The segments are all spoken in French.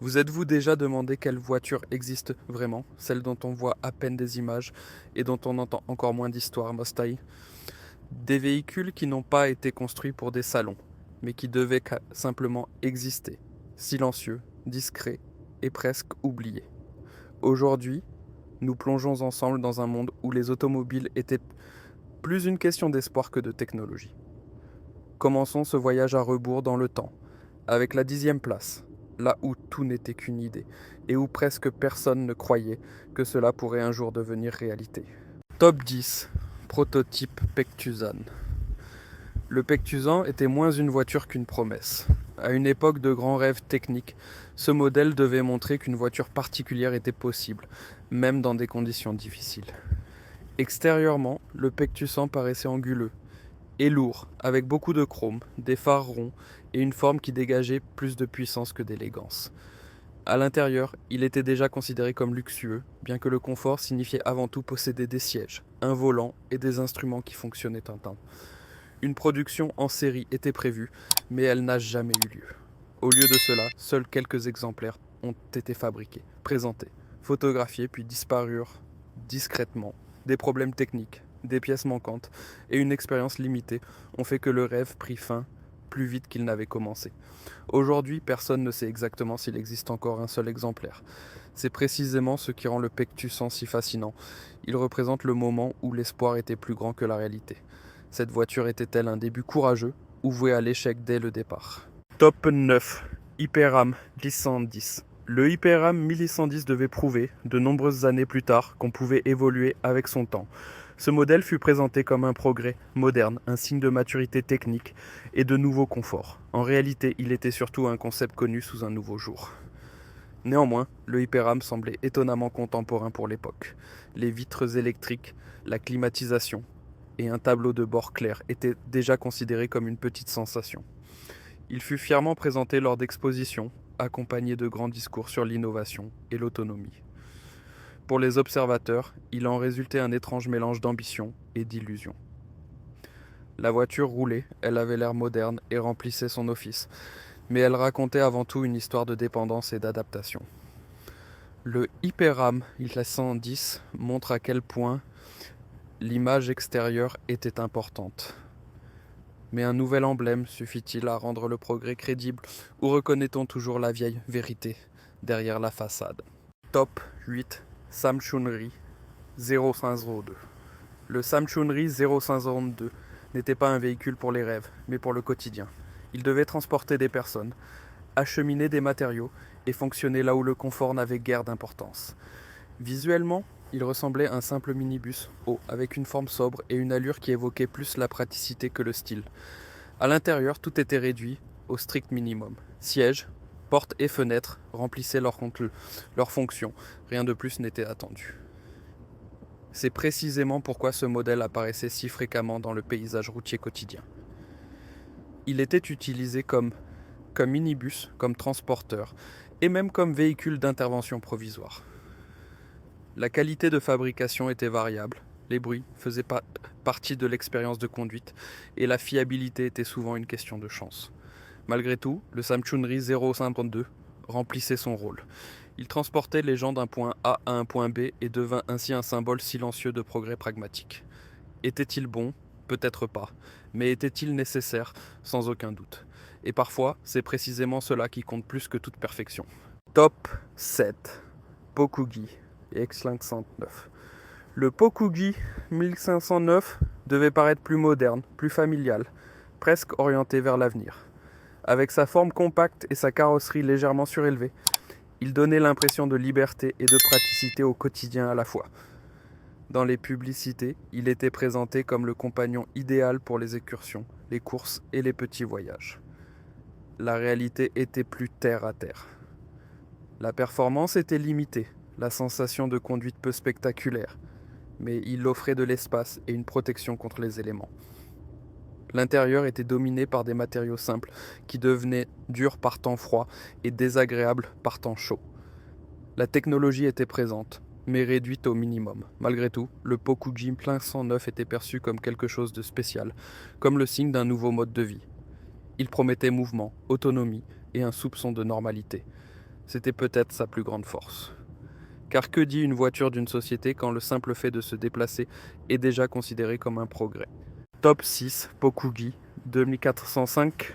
Vous êtes-vous déjà demandé quelle voiture existe vraiment, celle dont on voit à peine des images et dont on entend encore moins d'histoires, Mostai? Des véhicules qui n'ont pas été construits pour des salons, mais qui devaient simplement exister, silencieux, discrets et presque oubliés. Aujourd'hui, nous plongeons ensemble dans un monde où les automobiles étaient plus une question d'espoir que de technologie. Commençons ce voyage à rebours dans le temps, avec la 10e place, là où tout n'était qu'une idée, et où presque personne ne croyait que cela pourrait un jour devenir réalité. Top 10, prototype Pectusan. Le Pectusan était moins une voiture qu'une promesse. À une époque de grands rêves techniques, ce modèle devait montrer qu'une voiture particulière était possible, même dans des conditions difficiles. Extérieurement, le Pectusan paraissait anguleux et lourd, avec beaucoup de chrome, des phares ronds et une forme qui dégageait plus de puissance que d'élégance. À l'intérieur, il était déjà considéré comme luxueux, bien que le confort signifiait avant tout posséder des sièges, un volant et des instruments qui fonctionnaient un temps. Une production en série était prévue, mais elle n'a jamais eu lieu. Au lieu de cela, seuls quelques exemplaires ont été fabriqués, présentés, photographiés puis disparurent discrètement. Des problèmes techniques, des pièces manquantes et une expérience limitée ont fait que le rêve prit fin plus vite qu'il n'avait commencé. Aujourd'hui, personne ne sait exactement s'il existe encore un seul exemplaire. C'est précisément ce qui rend le Pectusan si fascinant. Il représente le moment où l'espoir était plus grand que la réalité. Cette voiture était-elle un début courageux ou voué à l'échec dès le départ? Top 9. Hyperam 1110. Le Hyperam 1110 devait prouver, de nombreuses années plus tard, qu'on pouvait évoluer avec son temps. Ce modèle fut présenté comme un progrès moderne, un signe de maturité technique et de nouveau confort. En réalité, il était surtout un concept connu sous un nouveau jour. Néanmoins, le Hyperam semblait étonnamment contemporain pour l'époque. Les vitres électriques, la climatisation et un tableau de bord clair étaient déjà considérés comme une petite sensation. Il fut fièrement présenté lors d'expositions, accompagné de grands discours sur l'innovation et l'autonomie. Pour les observateurs, il en résultait un étrange mélange d'ambition et d'illusion. La voiture roulait, elle avait l'air moderne et remplissait son office, mais elle racontait avant tout une histoire de dépendance et d'adaptation. Le Hyperam 1110 montre à quel point l'image extérieure était importante. Mais un nouvel emblème suffit-il à rendre le progrès crédible, ou reconnaît-on toujours la vieille vérité derrière la façade? Top 8, Samchunri 0502. Le Samchunri 0502 n'était pas un véhicule pour les rêves, mais pour le quotidien. Il devait transporter des personnes, acheminer des matériaux et fonctionner là où le confort n'avait guère d'importance. Visuellement, il ressemblait à un simple minibus haut, avec une forme sobre et une allure qui évoquait plus la praticité que le style. À l'intérieur, tout était réduit au strict minimum. Sièges, portes et fenêtres remplissaient leur fonction. Rien de plus n'était attendu. C'est précisément pourquoi ce modèle apparaissait si fréquemment dans le paysage routier quotidien. Il était utilisé comme minibus, comme transporteur, et même comme véhicule d'intervention provisoire. La qualité de fabrication était variable, les bruits faisaient partie de l'expérience de conduite, et la fiabilité était souvent une question de chance. Malgré tout, le Samchunri 052 remplissait son rôle. Il transportait les gens d'un point A à un point B et devint ainsi un symbole silencieux de progrès pragmatique. Était-il bon? Peut-être pas. Mais était-il nécessaire? Sans aucun doute. Et parfois, c'est précisément cela qui compte plus que toute perfection. Top 7. Pokugi X509. Le Pokugi 1509 devait paraître plus moderne, plus familial, presque orienté vers l'avenir. Avec sa forme compacte et sa carrosserie légèrement surélevée, il donnait l'impression de liberté et de praticité au quotidien à la fois. Dans les publicités, il était présenté comme le compagnon idéal pour les excursions, les courses et les petits voyages. La réalité était plus terre à terre. La performance était limitée, la sensation de conduite peu spectaculaire, mais il offrait de l'espace et une protection contre les éléments. L'intérieur était dominé par des matériaux simples qui devenaient durs par temps froid et désagréables par temps chaud. La technologie était présente, mais réduite au minimum. Malgré tout, le Pokugi 1509 était perçu comme quelque chose de spécial, comme le signe d'un nouveau mode de vie. Il promettait mouvement, autonomie et un soupçon de normalité. C'était peut-être sa plus grande force. Car que dit une voiture d'une société quand le simple fait de se déplacer est déjà considéré comme un progrès? Top 6, Pokougi 2405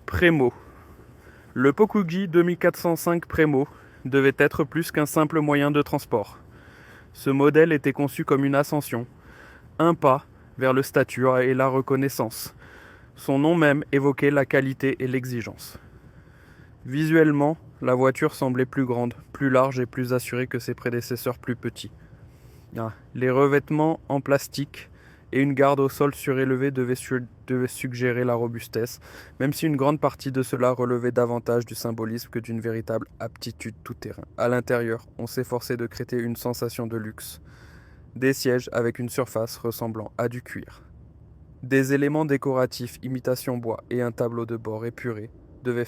Prémo. Le Pokougi 2405 Prémo devait être plus qu'un simple moyen de transport. Ce modèle était conçu comme une ascension, un pas vers le statut et la reconnaissance. Son nom même évoquait la qualité et l'exigence. Visuellement, la voiture semblait plus grande, plus large et plus assurée que ses prédécesseurs plus petits. Les revêtements en plastique et une garde au sol surélevée devaient suggérer la robustesse, même si une grande partie de cela relevait davantage du symbolisme que d'une véritable aptitude tout-terrain. À l'intérieur, on s'efforçait de créer une sensation de luxe. Des sièges avec une surface ressemblant à du cuir. Des éléments décoratifs imitation bois et un tableau de bord épuré devaient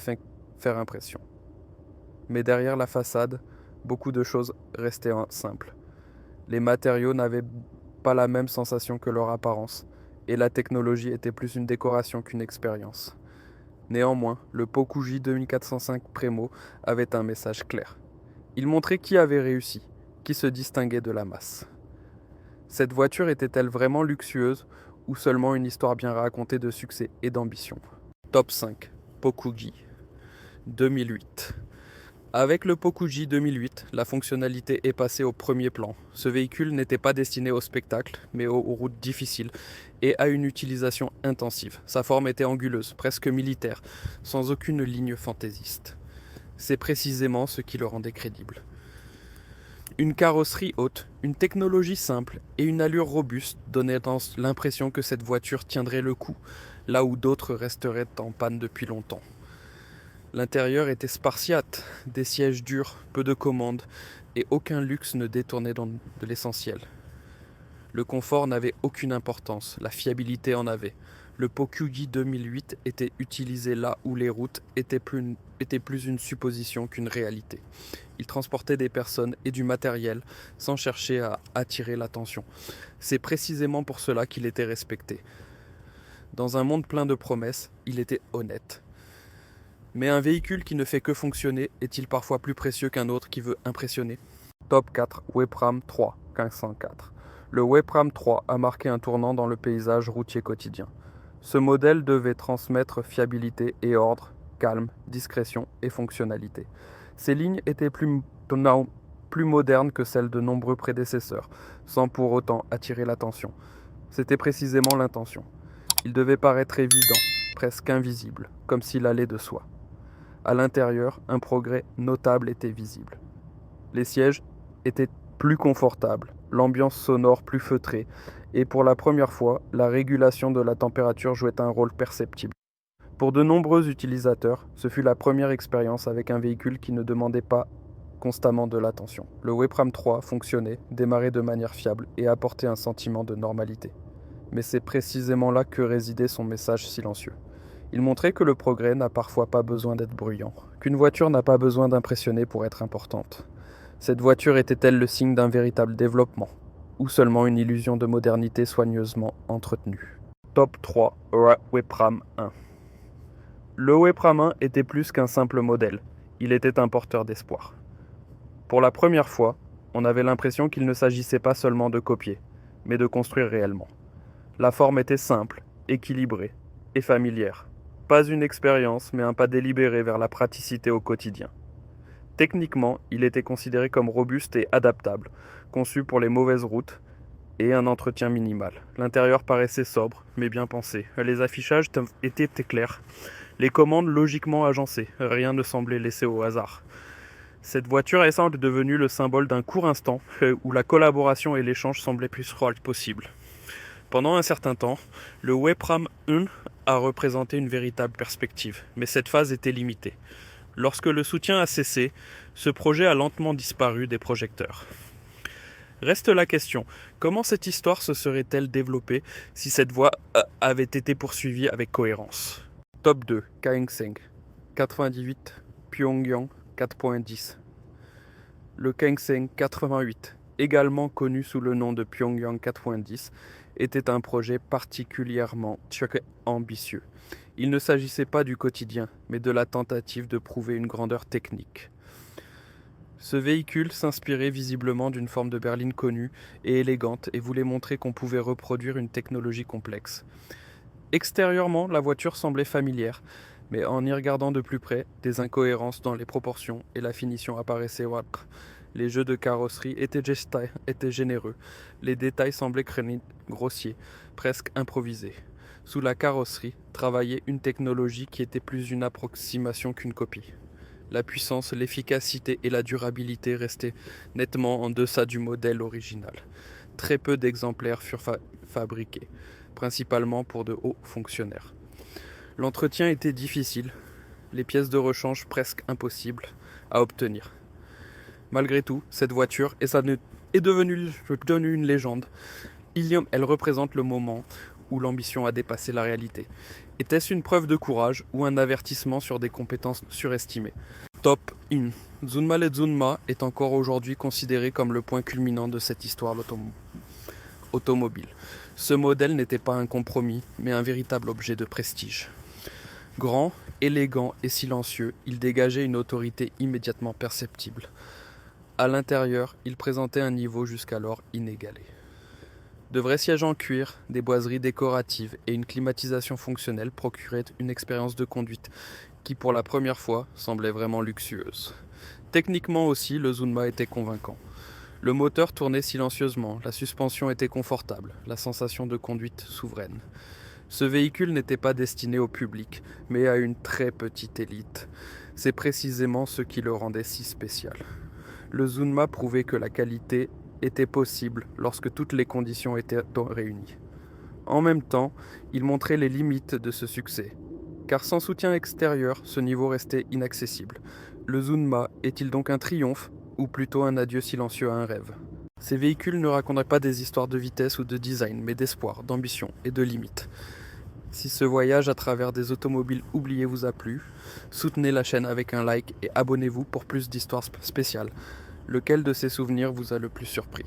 faire impression. Mais derrière la façade, beaucoup de choses restaient simples. Les matériaux n'avaient pas la même sensation que leur apparence, et la technologie était plus une décoration qu'une expérience. Néanmoins, le Pokougi 2405 Prémo avait un message clair. Il montrait qui avait réussi, qui se distinguait de la masse. Cette voiture était-elle vraiment luxueuse ou seulement une histoire bien racontée de succès et d'ambition? Top 5, Pokougi 2008. Avec le Pokougi 2008, la fonctionnalité est passée au premier plan. Ce véhicule n'était pas destiné au spectacle, mais aux routes difficiles et à une utilisation intensive. Sa forme était anguleuse, presque militaire, sans aucune ligne fantaisiste. C'est précisément ce qui le rendait crédible. Une carrosserie haute, une technologie simple et une allure robuste donnaient l'impression que cette voiture tiendrait le coup, là où d'autres resteraient en panne depuis longtemps. L'intérieur était spartiate, des sièges durs, peu de commandes, et aucun luxe ne détournait de l'essentiel. Le confort n'avait aucune importance, la fiabilité en avait. Le Pokougi 2008 était utilisé là où les routes étaient plus une supposition qu'une réalité. Il transportait des personnes et du matériel sans chercher à attirer l'attention. C'est précisément pour cela qu'il était respecté. Dans un monde plein de promesses, il était honnête. Mais un véhicule qui ne fait que fonctionner est-il parfois plus précieux qu'un autre qui veut impressionner? Top 4, Wepram 3, 1504. Le Wepram 3 a marqué un tournant dans le paysage routier quotidien. Ce modèle devait transmettre fiabilité et ordre, calme, discrétion et fonctionnalité. Ses lignes étaient plus modernes que celles de nombreux prédécesseurs, sans pour autant attirer l'attention. C'était précisément l'intention. Il devait paraître évident, presque invisible, comme s'il allait de soi. À l'intérieur, un progrès notable était visible. Les sièges étaient plus confortables, l'ambiance sonore plus feutrée, et pour la première fois, la régulation de la température jouait un rôle perceptible. Pour de nombreux utilisateurs, ce fut la première expérience avec un véhicule qui ne demandait pas constamment de l'attention. Le Wepram 3 fonctionnait, démarrait de manière fiable et apportait un sentiment de normalité. Mais c'est précisément là que résidait son message silencieux. Il montrait que le progrès n'a parfois pas besoin d'être bruyant, qu'une voiture n'a pas besoin d'impressionner pour être importante. Cette voiture était-elle le signe d'un véritable développement, ou seulement une illusion de modernité soigneusement entretenue? Top 3, Wepram 1. Le Wepram 1 était plus qu'un simple modèle, il était un porteur d'espoir. Pour la première fois, on avait l'impression qu'il ne s'agissait pas seulement de copier, mais de construire réellement. La forme était simple, équilibrée et familière. Pas une expérience, mais un pas délibéré vers la praticité au quotidien. Techniquement, il était considéré comme robuste et adaptable, conçu pour les mauvaises routes et un entretien minimal. L'intérieur paraissait sobre, mais bien pensé. Les affichages étaient clairs, les commandes logiquement agencées, rien ne semblait laissé au hasard. Cette voiture est simple devenue le symbole d'un court instant où la collaboration et l'échange semblaient plus possibles. Pendant un certain temps, le Wepram 1 a représenté une véritable perspective, mais cette phase était limitée. Lorsque le soutien a cessé, ce projet a lentement disparu des projecteurs. Reste la question, comment cette histoire se serait-elle développée si cette voie avait été poursuivie avec cohérence? Top 2, Kaengseng, 98, Pyongyang, 4.10. Le Kaengseng 88, également connu sous le nom de Pyongyang 4.10, était un projet particulièrement ambitieux. Il ne s'agissait pas du quotidien, mais de la tentative de prouver une grandeur technique. Ce véhicule s'inspirait visiblement d'une forme de berline connue et élégante et voulait montrer qu'on pouvait reproduire une technologie complexe. Extérieurement, la voiture semblait familière, mais en y regardant de plus près, des incohérences dans les proportions et la finition apparaissaient. Les jeux de carrosserie étaient généreux, les détails semblaient grossiers, presque improvisés. Sous la carrosserie travaillait une technologie qui était plus une approximation qu'une copie. La puissance, l'efficacité et la durabilité restaient nettement en deçà du modèle original. Très peu d'exemplaires furent fabriqués, principalement pour de hauts fonctionnaires. L'entretien était difficile, les pièces de rechange presque impossibles à obtenir. Malgré tout, cette voiture est devenue une légende. Elle représente le moment où l'ambition a dépassé la réalité. Était-ce une preuve de courage ou un avertissement sur des compétences surestimées? Top 1. Zunma le Zunma est encore aujourd'hui considéré comme le point culminant de cette histoire automobile. Ce modèle n'était pas un compromis, mais un véritable objet de prestige. Grand, élégant et silencieux, il dégageait une autorité immédiatement perceptible. À l'intérieur, il présentait un niveau jusqu'alors inégalé. De vrais sièges en cuir, des boiseries décoratives et une climatisation fonctionnelle procuraient une expérience de conduite qui, pour la première fois, semblait vraiment luxueuse. Techniquement aussi, le Zunma était convaincant. Le moteur tournait silencieusement, la suspension était confortable, la sensation de conduite souveraine. Ce véhicule n'était pas destiné au public, mais à une très petite élite. C'est précisément ce qui le rendait si spécial. Le Zunma prouvait que la qualité était possible lorsque toutes les conditions étaient réunies. En même temps, il montrait les limites de ce succès, car sans soutien extérieur, ce niveau restait inaccessible. Le Zunma est-il donc un triomphe, ou plutôt un adieu silencieux à un rêve? Ces véhicules ne raconteraient pas des histoires de vitesse ou de design, mais d'espoir, d'ambition et de limites. Si ce voyage à travers des automobiles oubliées vous a plu, soutenez la chaîne avec un like et abonnez-vous pour plus d'histoires spéciales. Lequel de ces souvenirs vous a le plus surpris?